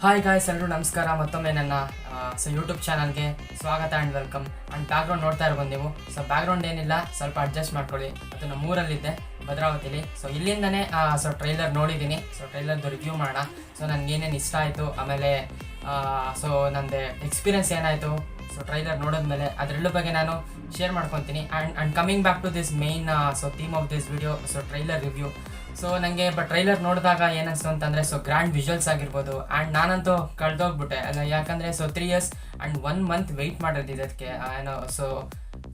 Hi guys, ಎಲ್ಲರೂ ನಮಸ್ಕಾರ. ಮತ್ತೊಮ್ಮೆ ನನ್ನ ಯೂಟ್ಯೂಬ್ ಚಾನಲ್ಗೆ ಸ್ವಾಗತ ಆ್ಯಂಡ್ ವೆಲ್ಕಮ್. ಆ್ಯಂಡ್ ಬ್ಯಾಕ್ಗ್ರೌಂಡ್ ನೋಡ್ತಾ ಇರ್ಬೋದು ನೀವು. ಸೊ ಬ್ಯಾಕ್ಗ್ರೌಂಡ್ ಏನಿಲ್ಲ, ಸ್ವಲ್ಪ ಅಡ್ಜಸ್ಟ್ ಮಾಡ್ಕೊಳ್ಳಿ. ಅದು ನಮ್ಮ ಊರಲ್ಲಿದ್ದೆ, ಭದ್ರಾವತಿಲಿ. ಸೊ ಇಲ್ಲಿಂದನೇ ಟ್ರೈಲರ್ ನೋಡಿದ್ದೀನಿ. ಸೊ ಟ್ರೈಲರ್ದು ರಿವ್ಯೂ ಮಾಡೋಣ. ಸೊ ನನಗೇನೇನು ಇಷ್ಟ ಆಯಿತು, ಆಮೇಲೆ ನಂದು ಎಕ್ಸ್ಪೀರಿಯನ್ಸ್ ಏನಾಯಿತು ಸೊ ಟ್ರೈಲರ್ ನೋಡಿದ್ಮೇಲೆ ಅದರೆಲ್ಲ ಬಗ್ಗೆ ನಾನು ಶೇರ್ ಮಾಡ್ಕೊತೀನಿ. And coming back to this main theme of this video, trailer review. So ನನಗೆ ಟ್ರೈಲರ್ ನೋಡಿದಾಗ ಏನಿಸ್ತು ಅಂತಂದರೆ ಗ್ರ್ಯಾಂಡ್ ವಿಜುವಲ್ಸ್ ಆಗಿರ್ಬೋದು. ಆ್ಯಂಡ್ ನಾನಂತೂ ಕಳೆದೋಗ್ಬಿಟ್ಟೆ ಅಲ್ಲ, ಯಾಕಂದರೆ 3 years ಆ್ಯಂಡ್ 1 month ವೆಯ್ಟ್ ಮಾಡಿರೋದು ಅದಕ್ಕೆ.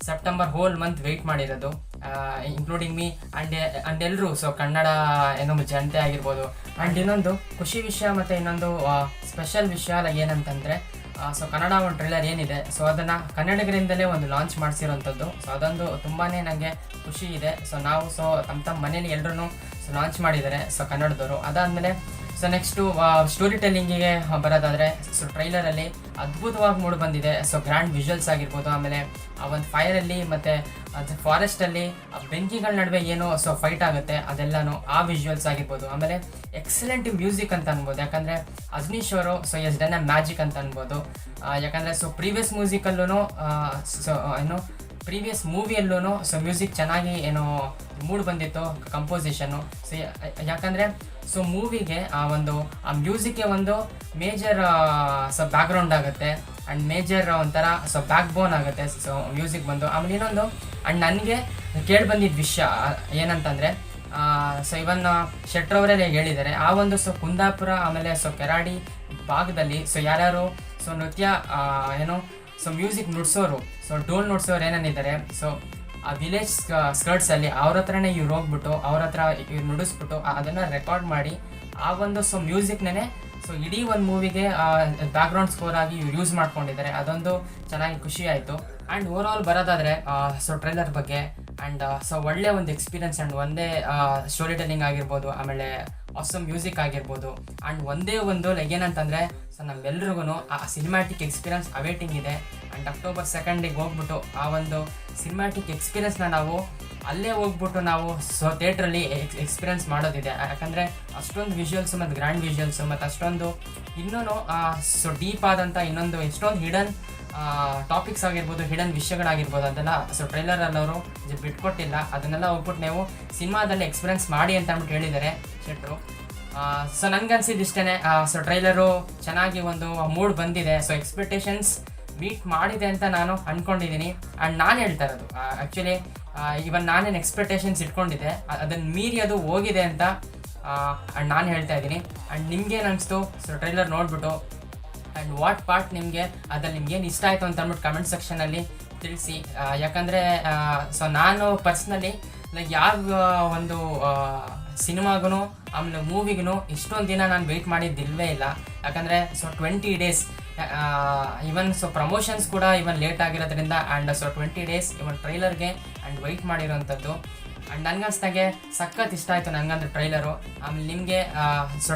ಸೆಪ್ಟೆಂಬರ್ ಹೋಲ್ ಮಂತ್ ವೆಯ್ಟ್ ಮಾಡಿರೋದು, ಇನ್ಕ್ಲೂಡಿಂಗ್ ಮೀ ಆ್ಯಂಡ್ ಎಲ್ಲರೂ. ಕನ್ನಡ ಜನತೆ ಆಗಿರ್ಬೋದು. ಆ್ಯಂಡ್ ಇನ್ನೊಂದು ಖುಷಿ ವಿಷಯ ಮತ್ತು ಇನ್ನೊಂದು ಸ್ಪೆಷಲ್ ವಿಷಯ ಏನಂತಂದರೆ, ಕನ್ನಡ ಒಂದು ಟ್ರೈಲರ್ ಏನಿದೆ, ಅದನ್ನು ಕನ್ನಡಿಗರಿಂದಲೇ ಒಂದು ಲಾಂಚ್ ಮಾಡಿಸಿರೋಂಥದ್ದು. ಅದೊಂದು ತುಂಬಾ ನನಗೆ ಖುಷಿ ಇದೆ. ನಾವು ತಮ್ಮ ಮನೇಲಿ ಎಲ್ಲರೂ ಲಾಂಚ್ ಮಾಡಿದ್ದಾರೆ ಕನ್ನಡದವರು. ಅದಾದಮೇಲೆ ನೆಕ್ಸ್ಟು ಸ್ಟೋರಿ ಟೆಲ್ಲಿಂಗಿಗೆ ಬರೋದಾದರೆ, ಟ್ರೈಲರಲ್ಲಿ ಅದ್ಭುತವಾಗಿ ಮೂಡಿ ಬಂದಿದೆ. ಗ್ರ್ಯಾಂಡ್ ವಿಜುವಲ್ಸ್ ಆಗಿರ್ಬೋದು. ಆಮೇಲೆ ಆ ಒಂದು ಫೈರಲ್ಲಿ ಮತ್ತು ಫಾರೆಸ್ಟಲ್ಲಿ ಬೆಂಕಿಗಳ ನಡುವೆ ಏನೋ ಫೈಟ್ ಆಗುತ್ತೆ, ಅದೆಲ್ಲನೂ ಆ ವಿಜುವಲ್ಸ್ ಆಗಿರ್ಬೋದು. ಆಮೇಲೆ ಎಕ್ಸಲೆಂಟ್ ಮ್ಯೂಸಿಕ್ ಅಂತ ಅನ್ಬೋದು, ಯಾಕಂದರೆ ಅಜ್ನೀಶ್ ಅವರು ಎಸ್ ಡನ್ ಎ ಮ್ಯಾಜಿಕ್ ಅಂತ ಅನ್ಬೋದು. ಯಾಕಂದರೆ ಪ್ರೀವಿಯಸ್ ಮ್ಯೂಸಿಕಲ್ಲೂ ಪ್ರೀವಿಯಸ್ ಮೂವಿಯಲ್ಲೂ ಮ್ಯೂಸಿಕ್ ಚೆನ್ನಾಗಿ ಮೂಡ್ ಬಂದಿತ್ತು, ಕಂಪೋಸಿಷನ್ನು. ಯಾಕಂದರೆ ಮೂವಿಗೆ ಆ ಮ್ಯೂಸಿಕ್ಗೆ ಒಂದು ಮೇಜರ್ ಬ್ಯಾಕ್ಗ್ರೌಂಡ್ ಆಗುತ್ತೆ. ಆ್ಯಂಡ್ ಮೇಜರ್ ಒಂಥರ ಬ್ಯಾಕ್ ಬೋನ್ ಆಗುತ್ತೆ ಮ್ಯೂಸಿಕ್ ಬಂದು. ಆಮೇಲೆ ಇನ್ನೊಂದು ನನಗೆ ಕೇಳಿ ಬಂದಿದ್ದ ವಿಷಯ ಏನಂತಂದರೆ, ಇವನ್ ಶೆಟ್ರವರೇ ಹೇಳಿದ್ದಾರೆ, ಆ ಒಂದು ಕುಂದಾಪುರ ಆಮೇಲೆ ಕೆರಾಡಿ ಭಾಗದಲ್ಲಿ ಯಾರ್ಯಾರು ನೃತ್ಯ ಮ್ಯೂಸಿಕ್ ನುಡ್ಸೋರು, ಡೋಲ್ ನುಡ್ಸೋರು ಏನೇನಿದ್ದಾರೆ, ಆ ವಿಲೇಜ್ ಸ್ಕರ್ಟ್ಸಲ್ಲಿ ಅವ್ರ ಹತ್ರನೇ ಇವ್ರು ಹೋಗ್ಬಿಟ್ಟು ಅವ್ರ ಹತ್ರ ಇವ್ರು ನುಡಿಸ್ಬಿಟ್ಟು ಅದನ್ನು ರೆಕಾರ್ಡ್ ಮಾಡಿ ಆ ಒಂದು ಮ್ಯೂಸಿಕ್ನೇ ಇಡೀ ಒಂದು ಮೂವಿಗೆ ಬ್ಯಾಕ್ಗ್ರೌಂಡ್ ಸ್ಕೋರ್ ಆಗಿ ಇವ್ರು ಯೂಸ್ ಮಾಡ್ಕೊಂಡಿದ್ದಾರೆ. ಅದೊಂದು ಚೆನ್ನಾಗಿ ಖುಷಿ ಆಯಿತು. ಆ್ಯಂಡ್ ಓವರ್ ಆಲ್ ಬರೋದಾದರೆ ಟ್ರೈಲರ್ ಬಗ್ಗೆ, ಆ್ಯಂಡ್ ಒಳ್ಳೆ ಒಂದು ಎಕ್ಸ್ಪೀರಿಯನ್ಸ್. ಆ್ಯಂಡ್ ಒಂದೇ ಸ್ಟೋರಿ ಟೆಲ್ಲಿಂಗ್ ಆಗಿರ್ಬೋದು, ಆಮೇಲೆ ಮ್ಯೂಸಿಕ್ ಆಗಿರ್ಬೋದು. ಆ್ಯಂಡ್ ಒಂದೇ ಒಂದು ಏನಂತಂದರೆ, ನಮ್ಮೆಲ್ರಿಗೂ ಆ ಸಿನಿಮ್ಯಾಟಿಕ್ ಎಕ್ಸ್ಪೀರಿಯನ್ಸ್ ಅವೇಟಿಂಗ್ ಇದೆ. ಆ್ಯಂಡ್ October 2 ಹೋಗ್ಬಿಟ್ಟು ಆ ಒಂದು ಸಿನಿಮ್ಯಾಟಿಕ್ ಎಕ್ಸ್ಪೀರಿಯನ್ಸ್ನ ನಾವು ಅಲ್ಲೇ ಹೋಗ್ಬಿಟ್ಟು ನಾವು ಥಿಯೇಟ್ರಲ್ಲಿ ಎಕ್ಸ್ಪೀರಿಯನ್ಸ್ ಮಾಡೋದಿದೆ. ಯಾಕಂದರೆ ಅಷ್ಟೊಂದು ವಿಜುವಲ್ಸು ಮತ್ತು ಗ್ರ್ಯಾಂಡ್ ವಿಜುವಲ್ಸು ಮತ್ತು ಅಷ್ಟೊಂದು ಇನ್ನೂ ಡೀಪ್ ಆದಂಥ ಇನ್ನೊಂದು ಎಷ್ಟೊಂದು ಹಿಡನ್ ಟಾಪಿಕ್ಸ್ ಆಗಿರ್ಬೋದು, ಹಿಡನ್ ವಿಷಯಗಳಾಗಿರ್ಬೋದು, ಅದೆಲ್ಲ ಟ್ರೈಲರಲ್ಲವರು ಬಿಟ್ಕೊಟ್ಟಿಲ್ಲ. ಅದನ್ನೆಲ್ಲ ಹೋಗ್ಬಿಟ್ಟು ನೀವು ಸಿನಿಮಾದಲ್ಲಿ ಎಕ್ಸ್ಪೀರಿಯನ್ಸ್ ಮಾಡಿ ಅಂತ ಅಂದ್ಬಿಟ್ಟು ಹೇಳಿದ್ದಾರೆ ಶೆಟ್ರು. ನನಗನ್ಸಿದ್ದು ಇಷ್ಟೇ. ಟ್ರೈಲರು ಚೆನ್ನಾಗಿ ಒಂದು ಮೂಡ್ ಬಂದಿದೆ. ಎಕ್ಸ್ಪೆಕ್ಟೇಷನ್ಸ್ ಮೀಟ್ ಮಾಡಿದೆ ಅಂತ ನಾನು ಅಂದ್ಕೊಂಡಿದ್ದೀನಿ. ಆ್ಯಂಡ್ ನಾನು ಹೇಳ್ತಾ ಇರೋದು ಆ್ಯಕ್ಚುಲಿ ಇವನ್ ನಾನೇನು ಎಕ್ಸ್ಪೆಕ್ಟೇಷನ್ಸ್ ಇಟ್ಕೊಂಡಿದ್ದೆ ಅದನ್ನು ಮೀರಿ ಅದು ಹೋಗಿದೆ ಅಂತ ಆ್ಯಂಡ್ ನಾನು ಹೇಳ್ತಾ ಇದ್ದೀನಿ. ಆ್ಯಂಡ್ ನಿಮ್ಗೇನು ಅನಿಸ್ತು ಟ್ರೈಲರ್ ನೋಡಿಬಿಟ್ಟು, ಆ್ಯಂಡ್ ವಾಟ್ ಪಾರ್ಟ್ ನಿಮಗೆ ಅದ್ರಲ್ಲಿ ನಿಮ್ಗೇನು ಇಷ್ಟ ಆಯಿತು ಅಂತ ಅಂದ್ಬಿಟ್ಟು ಕಮೆಂಟ್ ಸೆಕ್ಷನಲ್ಲಿ ತಿಳಿಸಿ. ಯಾಕಂದರೆ ನಾನು ಪರ್ಸ್ನಲಿ ಯಾವ ಒಂದು ಸಿನಿಮಾಗೂ ಆಮೇಲೆ ಮೂವಿಗೂ ಇಷ್ಟೊಂದು ದಿನ ನಾನು ವೆಯ್ಟ್ ಮಾಡಿದ್ದಿಲ್ವೇ ಇಲ್ಲ. ಯಾಕಂದರೆ 20 days ಇವನ್ ಪ್ರಮೋಷನ್ಸ್ ಕೂಡ ಇವನ್ ಲೇಟ್ ಆಗಿರೋದ್ರಿಂದ, ಆ್ಯಂಡ್ 20 days ಇವನ್ ಟ್ರೈಲರ್ಗೆ ಆ್ಯಂಡ್ ವೆಯ್ಟ್ ಮಾಡಿರೋಂಥದ್ದು. ಆ್ಯಂಡ್ ನನಗನ್ಸ್ದಾಗೆ ಸಖತ್ ಇಷ್ಟ ಆಯಿತು ನನಗಂದ್ರೆ ಟ್ರೈಲರು. ಆಮೇಲೆ ನಿಮಗೆ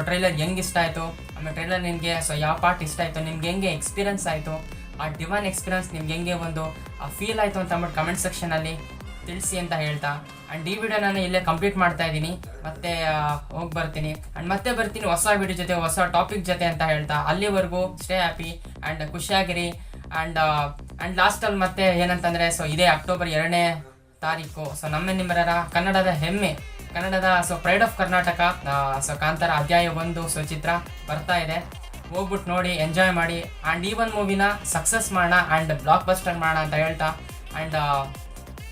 ಟ್ರೈಲರ್ ಹೆಂಗೆ ಇಷ್ಟ ಆಯಿತು, ಆಮೇಲೆ ಟ್ರೈಲರ್ ನಿಮಗೆ ಯಾವ ಪಾರ್ಟ್ ಇಷ್ಟ ಆಯಿತು, ನಿಮ್ಗೆ ಹೆಂಗೆ ಎಕ್ಸ್ಪೀರಿಯನ್ಸ್ ಆಯಿತು, ಆ ಡಿವೈನ್ ಎಕ್ಸ್ಪೀರಿಯನ್ಸ್ ನಿಮ್ಗೆ ಹೆಂಗೆ ಒಂದು ಫೀಲ್ ಆಯಿತು ಅಂತ ಅಂದ್ಬಿಟ್ಟು ಕಮೆಂಟ್ ಸೆಕ್ಷನಲ್ಲಿ ತಿಳಿಸಿ ಅಂತ ಹೇಳ್ತಾ, ಆ್ಯಂಡ್ ಈ ವಿಡಿಯೋ ನಾನು ಇಲ್ಲೇ ಕಂಪ್ಲೀಟ್ ಮಾಡ್ತಾ ಇದ್ದೀನಿ. ಮತ್ತೆ ಹೋಗಿ ಬರ್ತೀನಿ, ಆ್ಯಂಡ್ ಮತ್ತೆ ಬರ್ತೀನಿ ಹೊಸ ವಿಡಿಯೋ ಜೊತೆ, ಹೊಸ ಟಾಪಿಕ್ ಜೊತೆ ಅಂತ ಹೇಳ್ತಾ, ಅಲ್ಲಿವರೆಗೂ ಸ್ಟೇ ಹ್ಯಾಪಿ ಆ್ಯಂಡ್ ಖುಷಿಯಾಗಿರಿ. ಆ್ಯಂಡ್ ಲಾಸ್ಟಲ್ಲಿ ಮತ್ತೆ ಏನಂತಂದರೆ, ಇದೇ October 2 ನಿಮ್ಮೆಲ್ಲರ ಕನ್ನಡದ ಹೆಮ್ಮೆ, ಕನ್ನಡದ ಪ್ರೈಡ್ ಆಫ್ ಕರ್ನಾಟಕ ಕಾಂತಾರ ಅಧ್ಯಾಯ 1 ಚಿತ್ರ ಬರ್ತಾ ಇದೆ. ಹೋಗ್ಬಿಟ್ಟು ನೋಡಿ, ಎಂಜಾಯ್ ಮಾಡಿ, ಆ್ಯಂಡ್ ಈ ಒಂದು ಮೂವಿನ ಸಕ್ಸಸ್ ಮಾಡೋಣ ಆ್ಯಂಡ್ ಬ್ಲಾಕ್ ಬಸ್ಟರ್ ಮಾಡೋಣ ಅಂತ ಹೇಳ್ತಾ, ಆ್ಯಂಡ್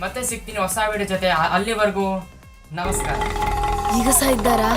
ಮತ್ತೆ ಸಿಗ್ತೀನಿ ಹೊಸ ವಿಡಿಯೋ ಜೊತೆ. ಅಲ್ಲಿವರೆಗೂ ನಮಸ್ಕಾರ. ಈಗ ಸಹ ಇದ್ದಾರಾ?